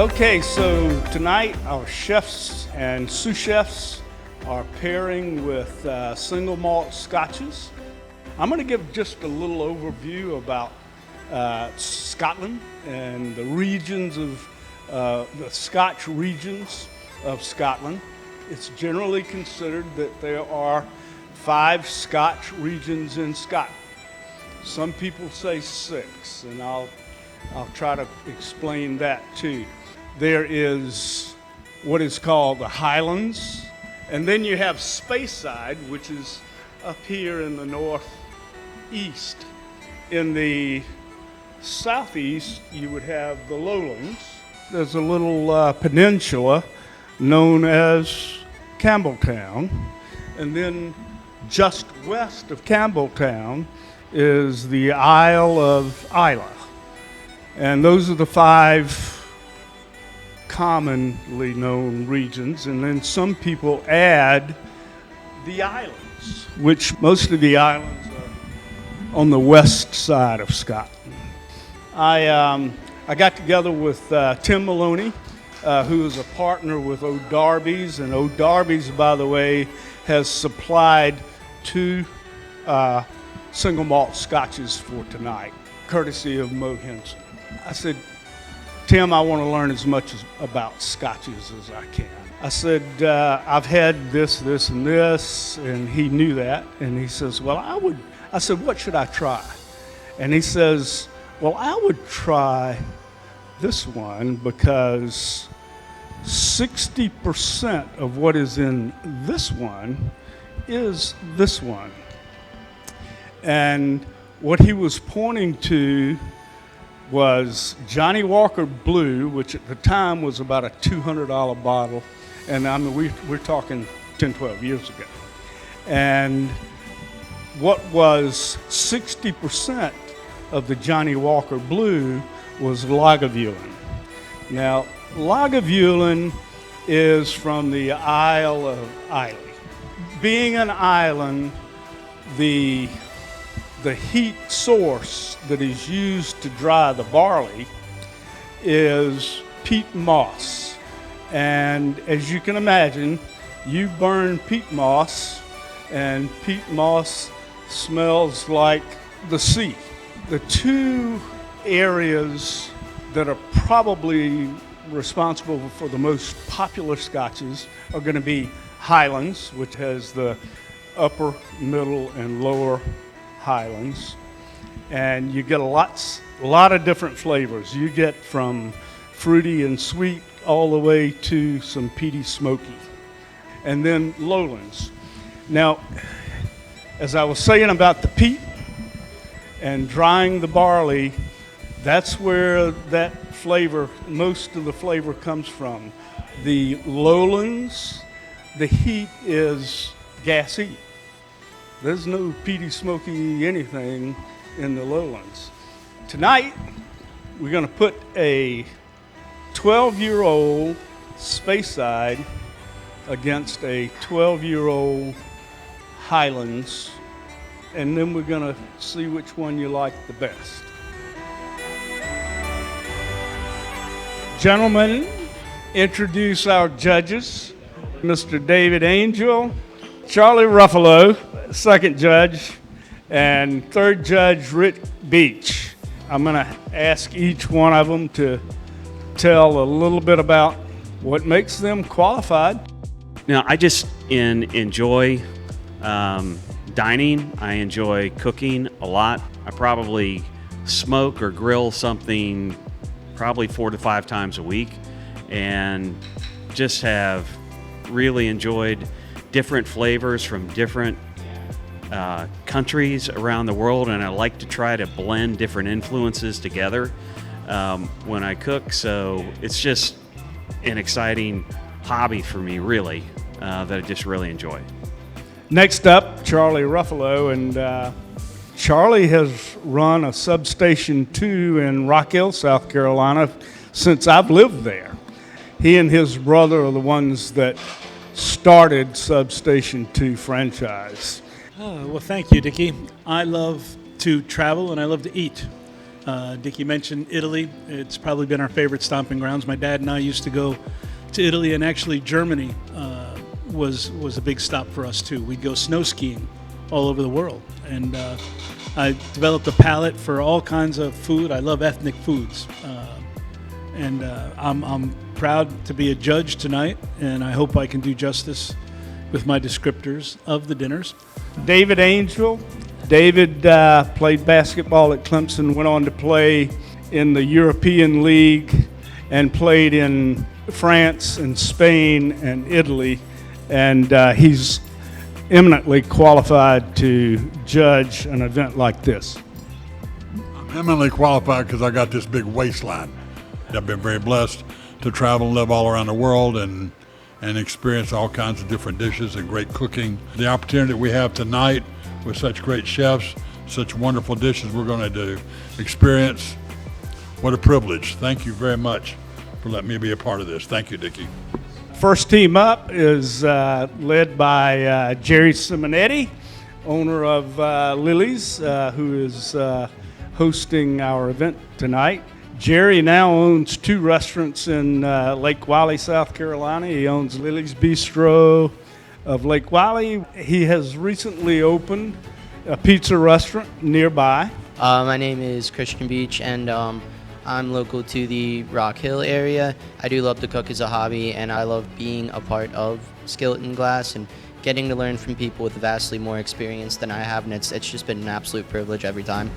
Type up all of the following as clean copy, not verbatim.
Okay, so tonight our chefs and sous chefs are pairing with single malt scotches. I'm going to give just a little overview about Scotland and the regions of the Scotch regions of Scotland. It's generally considered that there are 5 Scotch regions in Scotland. Some people say 6, and I'll try to explain that too. There is what is called the Highlands, and then you have Speyside, which is up here in the northeast. In the southeast, you would have the lowlands. There's a little peninsula known as Campbelltown, and then just west of Campbelltown is the Isle of Islay. And those are the 5 commonly known regions, and then some people add the islands, which most of the islands are on the west side of Scotland. I got together with Tim Maloney, who is a partner with O'Darby's, and O'Darby's, by the way, has supplied 2 single malt scotches for tonight, courtesy of Mo Henson. I said, Tim, I want to learn as much about scotches as I can. I said, I've had this, and this, and he knew that. And he says, I said, what should I try? And he says, well, I would try this one because 60% of what is in this one is this one. And what he was pointing to was Johnny Walker Blue, which at the time was about a $200 bottle, and I mean we're talking 10, 12 years ago. And what was 60% of the Johnny Walker Blue was Lagavulin. Now, Lagavulin is from the Isle of Islay. Being an island, the heat source that is used to dry the barley is peat moss. And as you can imagine, you burn peat moss, and peat moss smells like the sea. The 2 areas that are probably responsible for the most popular scotches are going to be Highlands, which has the upper, middle, and lower Highlands, and you get a lot of different flavors. You get from fruity and sweet all the way to some peaty smoky. And then Lowlands. Now, as I was saying about the peat and drying the barley, that's where that flavor, most of the flavor comes from. The Lowlands, the heat is gassy. There's no peaty, smoky anything in the lowlands. Tonight, we're going to put a 12-year-old Speyside against a 12-year-old Highlands, and then we're going to see which one you like the best. Gentlemen, introduce our judges, Mr. David Angel, Charlie Ruffalo, second judge, and third judge, Rick Beach. I'm going to ask each one of them to tell a little bit about what makes them qualified. Now, I just enjoy dining. I enjoy cooking a lot. I probably smoke or grill something probably 4 to 5 times a week, and just have really enjoyed different flavors from different countries around the world, and I like to try to blend different influences together when I cook. So it's just an exciting hobby for me, really, that I just really enjoy. Next up, Charlie Ruffalo, and Charlie has run a Substation 2 in Rock Hill, South Carolina, since I've lived there. He and his brother are the ones that started Substation 2 franchise. Well, thank you, Dickie. I love to travel and I love to eat. Dickie mentioned Italy. It's probably been our favorite stomping grounds. My dad and I used to go to Italy, and actually Germany was a big stop for us too. We'd go snow skiing all over the world, and I developed a palate for all kinds of food. I love ethnic foods, and I'm proud to be a judge tonight, and I hope I can do justice with my descriptors of the dinners. David Angel. David played basketball at Clemson, went on to play in the European League and played in France and Spain and Italy, and he's eminently qualified to judge an event like this. I'm eminently qualified because I got this big waistline. I've been very blessed to travel and live all around the world and experience all kinds of different dishes and great cooking. The opportunity that we have tonight with such great chefs, such wonderful dishes we're going to experience. What a privilege. Thank you very much for letting me be a part of this. Thank you, Dickie. First team up is led by Jerry Simonetti, owner of Lily's, who is hosting our event tonight. Jerry now owns 2 restaurants in Lake Wylie, South Carolina. He owns Lily's Bistro of Lake Wylie. He has recently opened a pizza restaurant nearby. My name is Christian Beach, and I'm local to the Rock Hill area. I do love to cook as a hobby, and I love being a part of Skillet and Glass and getting to learn from people with vastly more experience than I have, and it's just been an absolute privilege every time.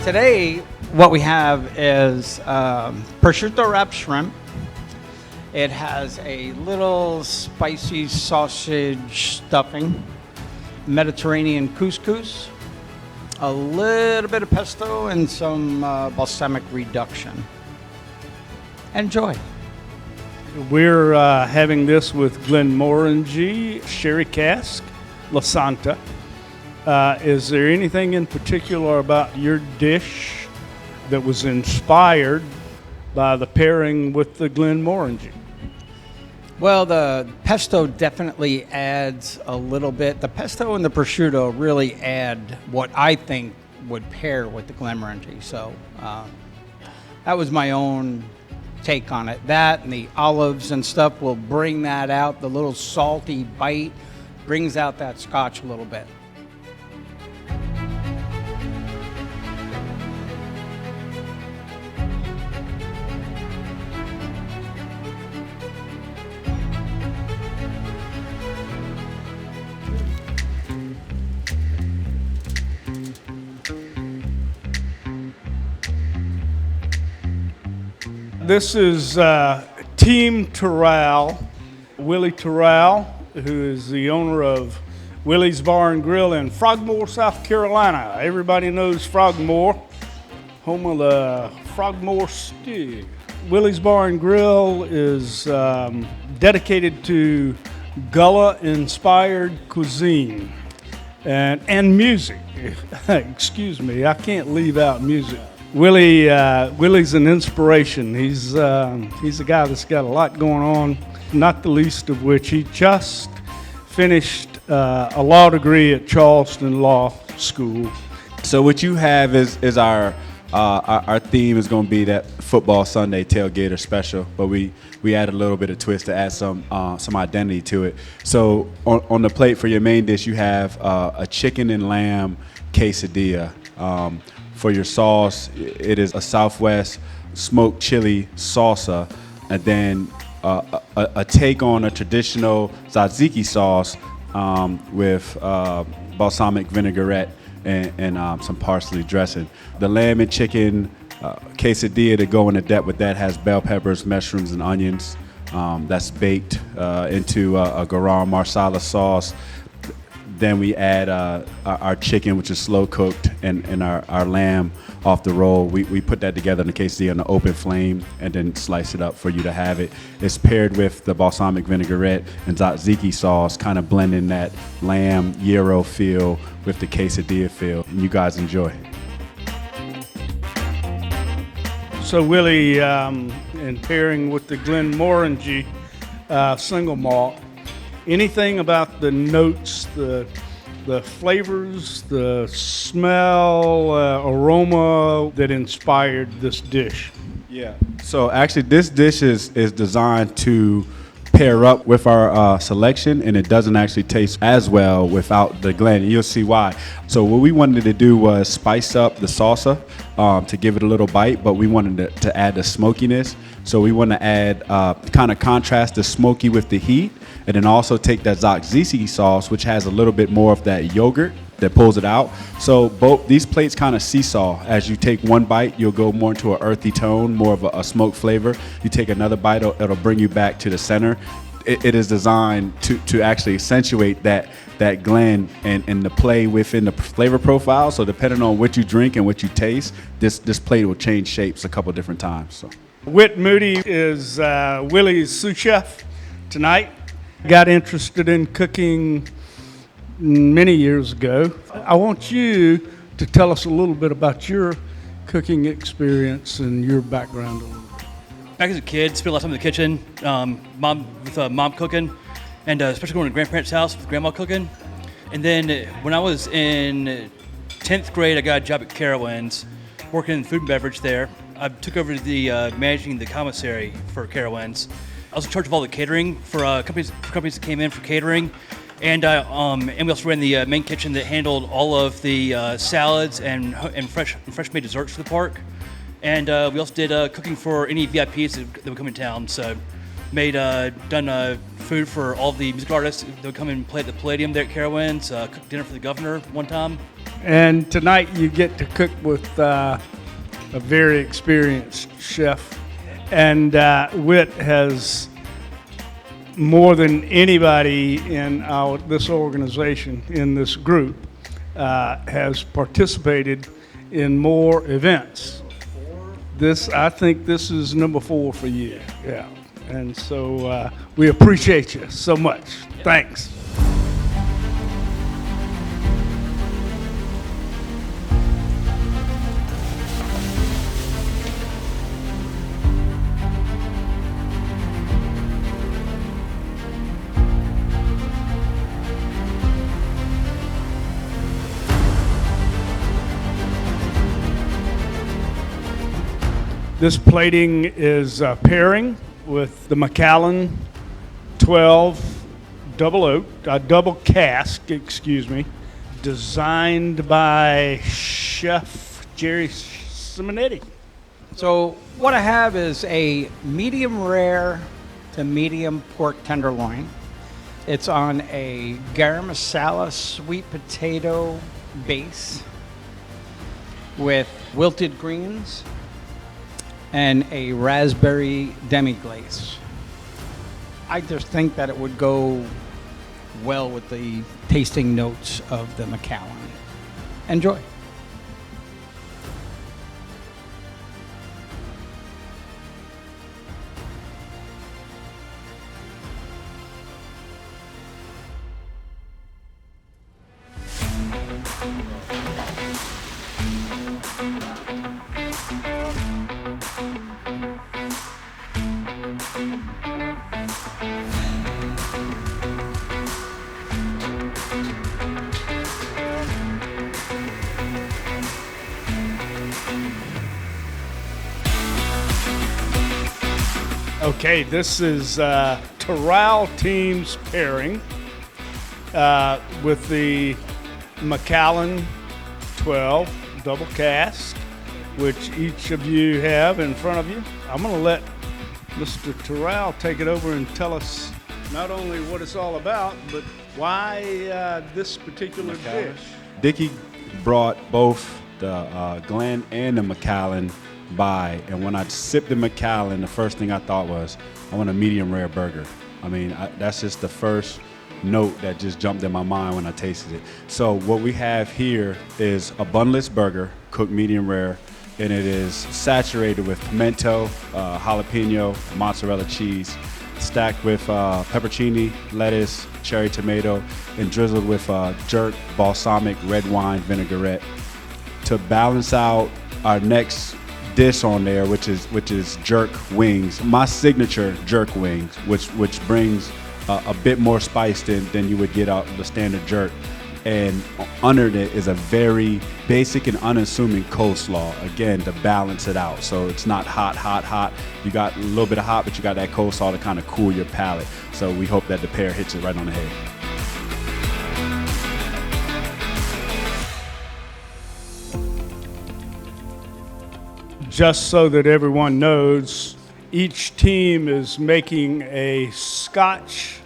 Today, what we have is prosciutto wrapped shrimp. It has a little spicy sausage stuffing, Mediterranean couscous, a little bit of pesto, and some balsamic reduction. Enjoy. We're having this with Glenmorangie Sherry Cask, La Santa. Is there anything in particular about your dish that was inspired by the pairing with the Glenmorangie? Well, the pesto definitely adds a little bit. The pesto and the prosciutto really add what I think would pair with the Glenmorangie. So that was my own take on it. That and the olives and stuff will bring that out. The little salty bite brings out that Scotch a little bit. This is Team Turral, Willie Turral, who is the owner of Willie's Bar and Grill in Frogmore, South Carolina. Everybody knows Frogmore, home of the Frogmore stew. Willie's Bar and Grill is dedicated to Gullah-inspired cuisine and music. Excuse me, I can't leave out music. Willie's an inspiration. He's a guy that's got a lot going on, not the least of which he just finished a law degree at Charleston Law School. So what you have is our theme is going to be that football Sunday tailgater special, but we add a little bit of twist to add some identity to it. So on the plate for your main dish, you have a chicken and lamb quesadilla. For your sauce, it is a Southwest smoked chili salsa, and then a take on a traditional tzatziki sauce with balsamic vinaigrette and some parsley dressing. The lamb and chicken quesadilla to go into depth with that has bell peppers, mushrooms, and onions. That's baked into a garam marsala sauce. Then we add our chicken, which is slow cooked, and our lamb off the roll. We put that together in a quesadilla on an open flame and then slice it up for you to have it. It's paired with the balsamic vinaigrette and tzatziki sauce, kind of blending that lamb gyro feel with the quesadilla feel. And you guys enjoy. So Willie, in pairing with the Glenmorangie single malt, anything about the notes, the flavors, the smell, aroma that inspired this dish? Yeah. So actually, this dish is designed to pair up with our selection, and it doesn't actually taste as well without the Glen. You'll see why. So what we wanted to do was spice up the salsa to give it a little bite, but we wanted to add the smokiness. So we want to add kind of contrast the smoky with the heat, and then also take that tzatziki sauce, which has a little bit more of that yogurt that pulls it out. So both these plates kind of seesaw. As you take one bite, you'll go more into an earthy tone, more of a smoke flavor. You take another bite, it'll bring you back to the center. It is designed to actually accentuate that Glen and the play within the flavor profile. So depending on what you drink and what you taste, this plate will change shapes a couple different times. So Whit Moody is Willie's sous chef tonight. Got interested in cooking many years ago. I want you to tell us a little bit about your cooking experience and your background. Back as a kid, spent a lot of time in the kitchen, mom cooking, and especially going to grandparents' house with grandma cooking. And then when I was in 10th grade, I got a job at Carowinds, working in food and beverage there. I took over the managing the commissary for Carowinds. I was in charge of all the catering for companies that came in for catering, and we also ran the main kitchen that handled all of the salads and fresh made desserts for the park. And we also did cooking for any VIPs that would come in town. So done food for all the music artists that would come and play at the Palladium there at Carowinds. Cooked dinner for the governor one time. And tonight you get to cook with a very experienced chef. And Whit has, more than anybody in this organization, in this group, has participated in more events. I think this is number 4 for you. Yeah. And so we appreciate you so much. Thanks. This plating is pairing with the Macallan 12 double cask, designed by Chef Jerry Simonetti. So what I have is a medium rare to medium pork tenderloin. It's on a garam masala sweet potato base with wilted greens and a raspberry demi-glace. I just think that it would go well with the tasting notes of the Macallan. Enjoy. Okay, this is Turral team's pairing with the Macallan 12 double cask, which each of you have in front of you. I'm going to let Mr. Turral take it over and tell us not only what it's all about, but why this particular dish. Dickie brought both the Glen and the Macallan by, and when I sipped the Macallan, the first thing I thought was, I want a medium rare burger. I mean, that's just the first note that just jumped in my mind when I tasted it. So what we have here is a bunless burger, cooked medium rare, and it is saturated with pimento, jalapeno, mozzarella cheese, stacked with pepperoni, lettuce, cherry tomato, and drizzled with jerk balsamic red wine vinaigrette. To balance out our next dish on there, which is jerk wings, my signature jerk wings, which brings a bit more spice than you would get out of the standard jerk. And under it is a very basic and unassuming coleslaw, again, to balance it out. So it's not hot, hot, hot. You got a little bit of hot, but you got that coleslaw to kind of cool your palate. So we hope that the pear hits it right on the head. Just so that everyone knows, each team is making a Scotch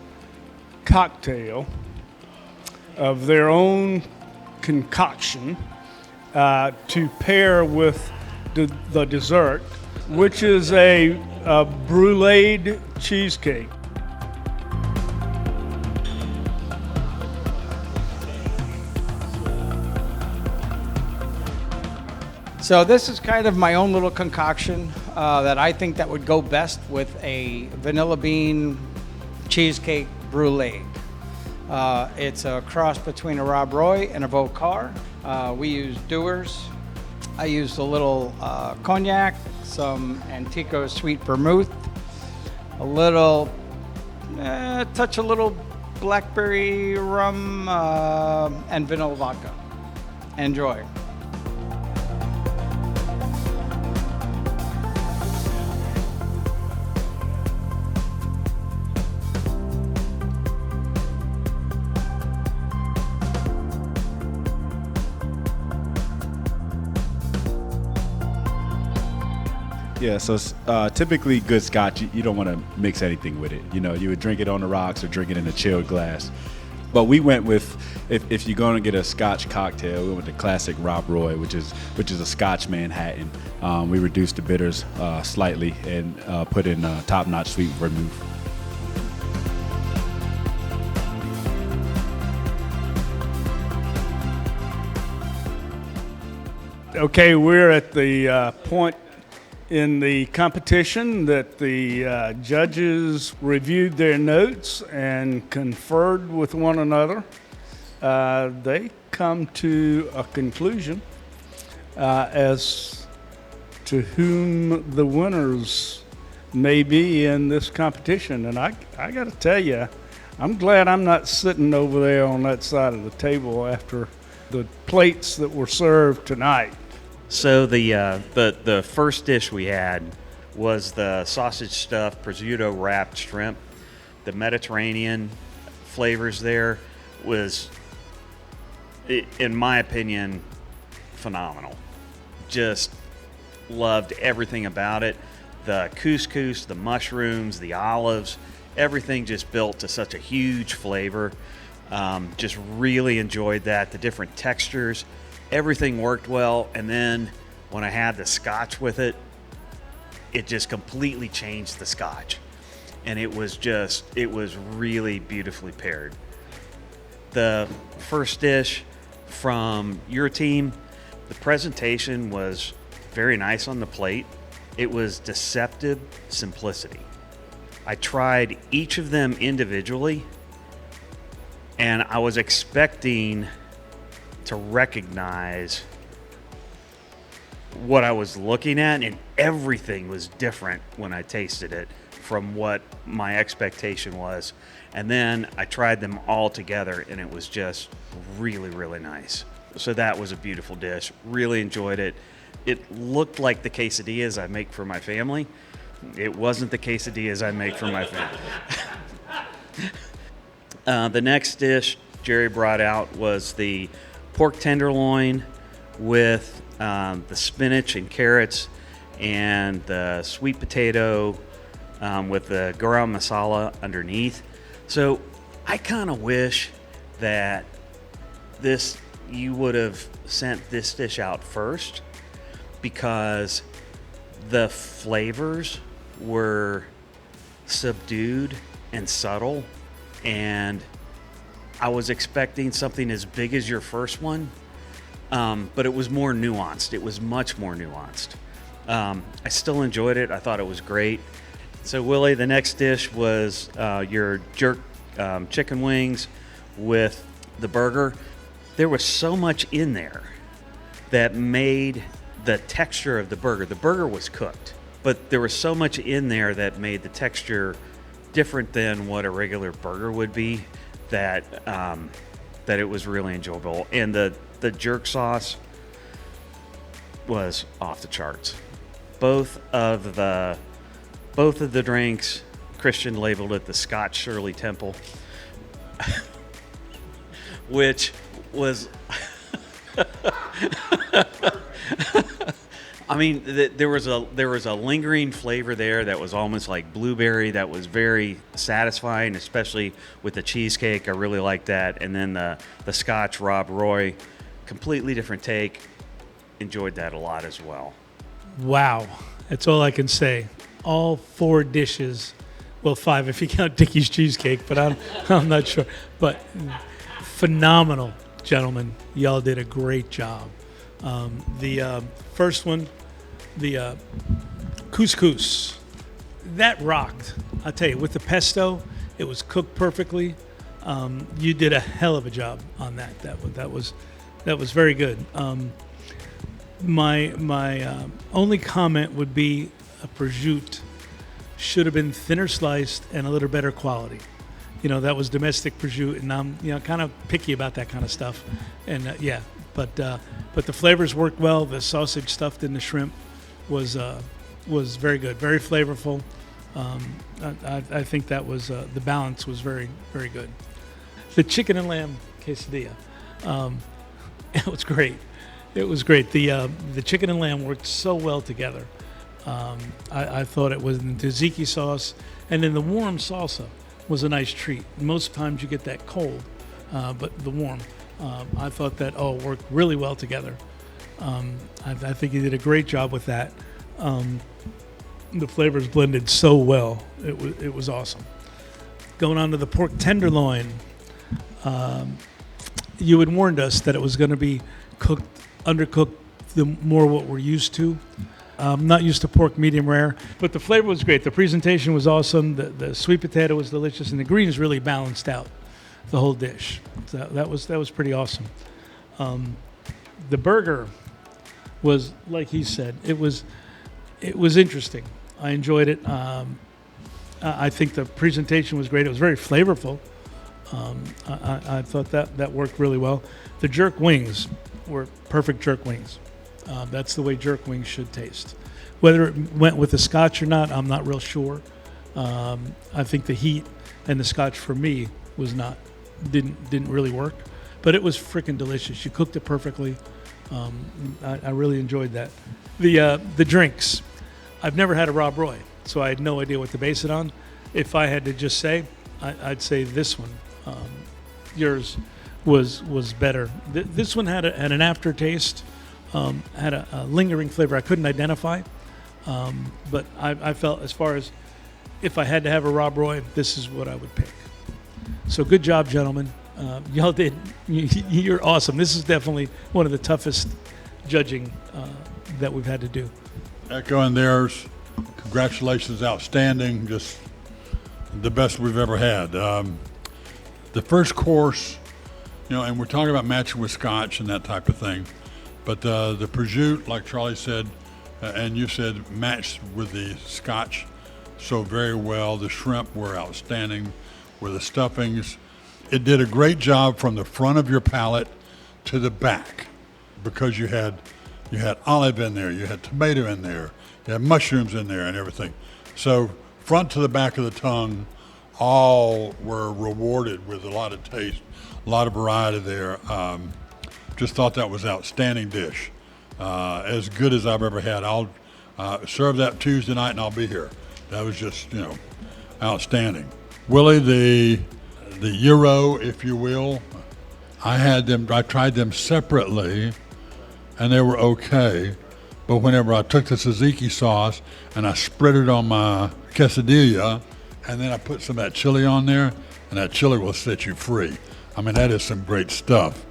cocktail of their own concoction to pair with the dessert, which is a bruleed cheesecake. So this is kind of my own little concoction that I think that would go best with a vanilla bean cheesecake brulee. It's a cross between a Rob Roy and a Vocar. We use Dewar's. I used a little cognac, some Antico sweet vermouth, a little blackberry rum, and vanilla vodka. Enjoy. Yeah, so typically good Scotch, you don't want to mix anything with it. You know, you would drink it on the rocks or drink it in a chilled glass. But we went with, if you're going to get a Scotch cocktail, we went with the classic Rob Roy, which is a Scotch Manhattan. We reduced the bitters slightly and put in top-notch sweet vermouth. Okay, we're at the point in the competition that the judges reviewed their notes and conferred with one another. They come to a conclusion as to whom the winners may be in this competition. And I got to tell you, I'm glad I'm not sitting over there on that side of the table after the plates that were served tonight. So the first dish we had was the sausage stuffed prosciutto wrapped shrimp. The Mediterranean flavors there was, in my opinion, phenomenal. Just loved everything about it. The couscous, the mushrooms, the olives, everything just built to such a huge flavor. Just really enjoyed that. The different textures. Everything worked well, and then when I had the Scotch with it, it just completely changed the Scotch. And it was really beautifully paired. The first dish from your team, the presentation was very nice on the plate. It was deceptive simplicity. I tried each of them individually, and I was expecting to recognize what I was looking at, and everything was different when I tasted it from what my expectation was. And then I tried them all together, and it was just really, really nice. So that was a beautiful dish. Really enjoyed it. It looked like the quesadillas I make for my family. It wasn't the quesadillas I make for my family. The next dish Jerry brought out was the pork tenderloin with the spinach and carrots and the sweet potato with the garam masala underneath. So I kind of wish that you would have sent this dish out first, because the flavors were subdued and subtle, and I was expecting something as big as your first one, but it was more nuanced. It was much more nuanced. I still enjoyed it. I thought it was great. So, Willie, the next dish was your jerk chicken wings with the burger. There was so much in there that made the texture of the burger. The burger was cooked, but there was so much in there that made the texture different than what a regular burger would be, that that it was really enjoyable. And the jerk sauce was off the charts. Both of the drinks, Christian labeled it the Scotch Shirley Temple, which was I mean, there was a lingering flavor there that was almost like blueberry that was very satisfying, especially with the cheesecake. I really liked that. And then the Scotch Rob Roy, completely different take. Enjoyed that a lot as well. Wow. That's all I can say. All 4 dishes, well, 5 if you count Dickie's cheesecake, but I'm not sure. But phenomenal, gentlemen. Y'all did a great job. The first one, the couscous, that rocked. I'll tell you, with the pesto, it was cooked perfectly. You did a hell of a job on that. That was very good. My only comment would be a prosciutto should have been thinner sliced and a little better quality. That was domestic prosciutto, and I'm kind of picky about that kind of stuff. And but the flavors worked well. The sausage stuffed in the shrimp was very good, very flavorful. I think that was the balance was very, very good. The chicken and lamb quesadilla, it was great. It was great. The chicken and lamb worked so well together. I thought it was the tzatziki sauce, and then the warm salsa was a nice treat. Most times you get that cold, but the warm. I thought that all worked really well together. I think he did a great job with that. The flavors blended so well. It was awesome. Going on to the pork tenderloin, you had warned us that it was going to be undercooked, the more what we're used to. I'm not used to pork medium rare, but the flavor was great. The presentation was awesome. The sweet potato was delicious, and the greens really balanced out the whole dish. So that was pretty awesome. The burger was, like he said, it was interesting. I enjoyed it. I think the presentation was great. It was very flavorful. I thought that worked really well. The jerk wings were perfect jerk wings. That's the way jerk wings should taste. Whether it went with the Scotch or not, I'm not real sure. I think the heat and the Scotch for me didn't really work, but it was freaking delicious. You cooked it perfectly. I really enjoyed that. The drinks, I've never had a Rob Roy, so I had no idea what to base it on. If I had to just say, I'd say this one. Yours was better. This one had an aftertaste, had a lingering flavor I couldn't identify, but I felt as far as if I had to have a Rob Roy, this is what I would pick. So good job, gentlemen. Y'all did. You're awesome. This is definitely one of the toughest judging that we've had to do. Echoing theirs, congratulations, outstanding, just the best we've ever had. The first course, and we're talking about matching with Scotch and that type of thing, but the prosciutto, like Charlie said, and you said, matched with the Scotch so very well. The shrimp were outstanding with the stuffings. It did a great job from the front of your palate to the back, because you had olive in there, you had tomato in there, you had mushrooms in there and everything. So front to the back of the tongue, all were rewarded with a lot of taste, a lot of variety there. Just thought that was an outstanding dish, as good as I've ever had. I'll serve that Tuesday night and I'll be here. That was just, outstanding. Willie, the gyro, if you will, I tried them separately and they were okay. But whenever I took the tzatziki sauce and I spread it on my quesadilla, and then I put some of that chili on there, and that chili will set you free. I mean, that is some great stuff.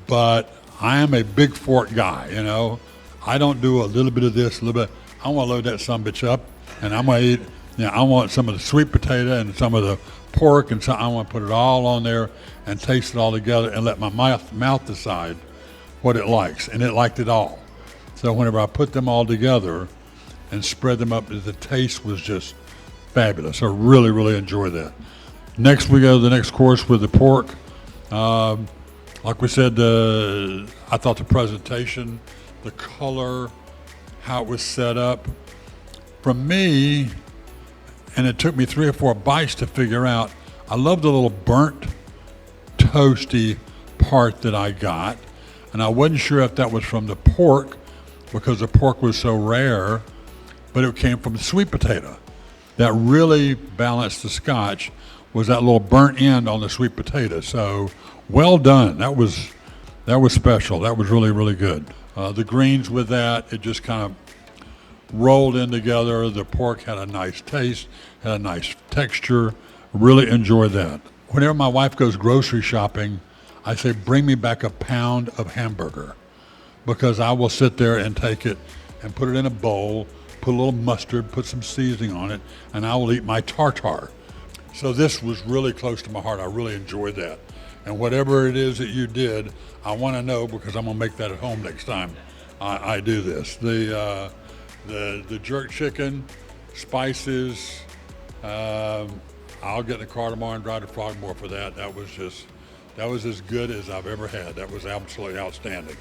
But I am a big fork guy, you know. I don't do a little bit of this, a little bit. I want to load that sumbitch up, and I'm going to eat, you know, I want some of the sweet potato and some of the pork, and so I want to put it all on there and taste it all together and let my mouth decide what it likes. And it liked it all. So whenever I put them all together and spread them up, the taste was just fabulous. I really, really enjoy that. Next, we go to the next course with the pork. Like we said, I thought the presentation, the color, how it was set up, for me, and it took me 3 or 4 bites to figure out, I love the little burnt, toasty part that I got, and I wasn't sure if that was from the pork, because the pork was so rare, but it came from the sweet potato. That really balanced the Scotch, was that little burnt end on the sweet potato. So well done. That was special. That was really, really good. The greens with that, it just kind of rolled in together. The pork had a nice taste, had a nice texture. Really enjoyed that. Whenever my wife goes grocery shopping, I say, bring me back a pound of hamburger, because I will sit there and take it and put it in a bowl, put a little mustard, put some seasoning on it, and I will eat my tartare. So this was really close to my heart. I really enjoyed that. And whatever it is that you did, I want to know, because I'm going to make that at home next time I do this. The jerk chicken, spices, I'll get in the car tomorrow and drive to Frogmore for that. That was as good as I've ever had. That was absolutely outstanding.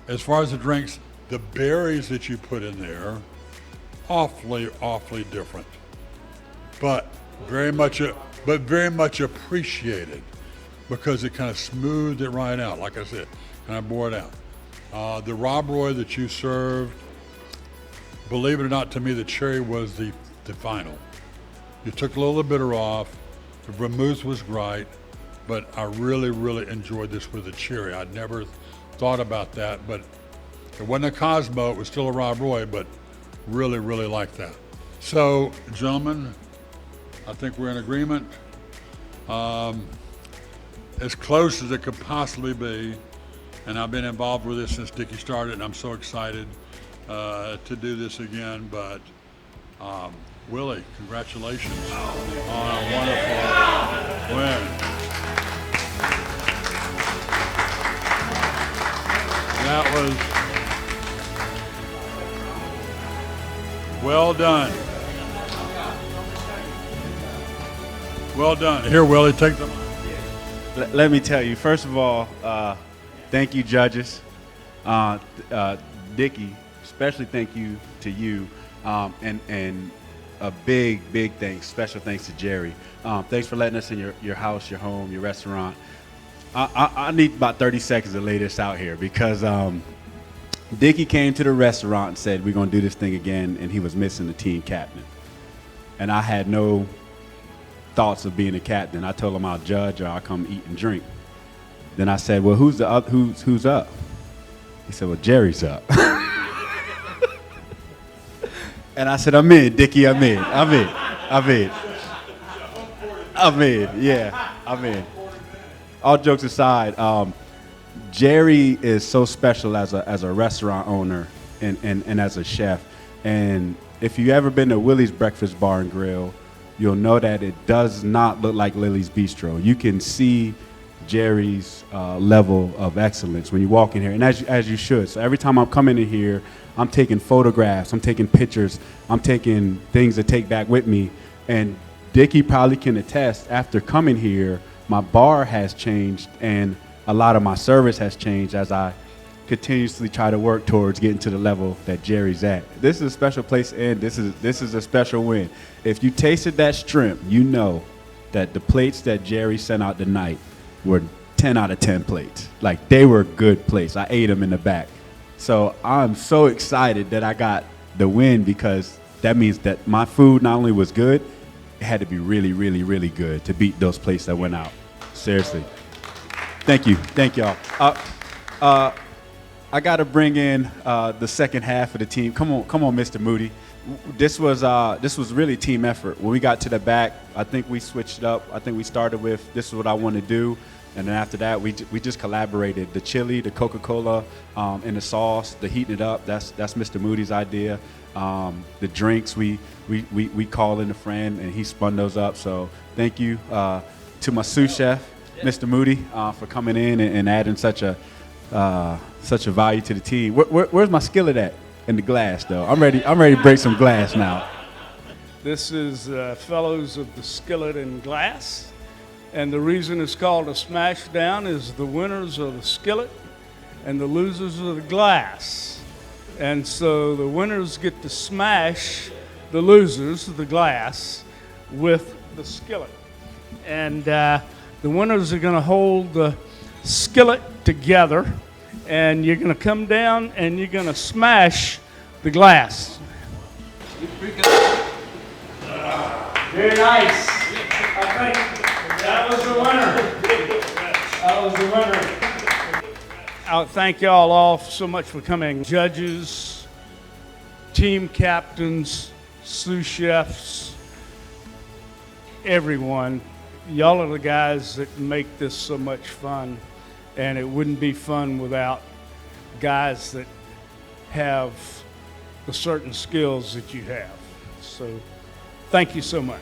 As far as the drinks, the berries that you put in there, awfully, awfully different. But very much appreciated, because it kind of smoothed it right out. Like I said, kind of bore it out. The Rob Roy that you served, believe it or not, to me the cherry was the final. You took a little of the bitter off. The vermouth was great, but I really, really enjoyed this with the cherry. I'd never thought about that, but it wasn't a Cosmo, it was still a Rob Roy, but really, really liked that. So, gentlemen, I think we're in agreement. As close as it could possibly be, and I've been involved with this since Dickie started, and I'm so excited to do this again. But Willie, congratulations on a wonderful win. That was well done. Well done. Here, Willie, take the mic. Let me tell you, first of all, thank you, judges. Dickie, especially thank you to you, and a big thanks, special thanks to Jerry. Thanks for letting us in your house, your home, your restaurant. I need about 30 seconds to lay this out here, because Dickie came to the restaurant and said, we're going to do this thing again, and he was missing the team captain. And I had no thoughts of being a captain. I told him I'll judge or I'll come eat and drink. Then I said, well, who's up? He said, well, Jerry's up. And I said, I'm in, Dickie, I'm in. All jokes aside, Jerry is so special as a restaurant owner and as a chef. And if you've ever been to Willie's Breakfast Bar and Grill, you'll know that it does not look like Lily's Bistro. You can see Jerry's level of excellence when you walk in here, and as you should. So every time I'm coming in here, I'm taking photographs, I'm taking pictures, I'm taking things to take back with me. And Dickie probably can attest, after coming here, my bar has changed and a lot of my service has changed as I continuously try to work towards getting to the level that Jerry's at. This is a special place, and this is a special win. If you tasted that shrimp, you know that the plates that Jerry sent out tonight were 10 out of 10 plates. Like, they were good plates. I ate them in the back. So I'm so excited that I got the win, because that means that my food not only was good, it had to be really, really, really good to beat those plates that went out. Seriously. Thank you. Thank y'all. I got to bring in the second half of the team. Come on, Mr. Moody. This was really team effort. When we got to the back, I think we switched it up. I think we started with, this is what I want to do. And then after that, we just collaborated. The chili, the Coca-Cola, and the sauce, the heating it up, that's Mr. Moody's idea. The drinks, we called in a friend, and he spun those up. So thank you to my sous chef, Mr. Moody, for coming in and adding such a value to the team. Where's my skillet at? In the glass, though. I'm ready to break some glass now. This is fellows of the Skillet and Glass. And the reason it's called a Smashdown is the winners are the skillet and the losers are the glass. And so the winners get to smash the losers, the glass, with the skillet. And the winners are going to hold the skillet together, and you're going to come down and you're going to smash the glass. Very nice. I think that was the winner. That was the winner. I thank y'all all so much for coming. Judges, team captains, sous chefs, everyone. Y'all are the guys that make this so much fun, and it wouldn't be fun without guys that have the certain skills that you have. So thank you so much.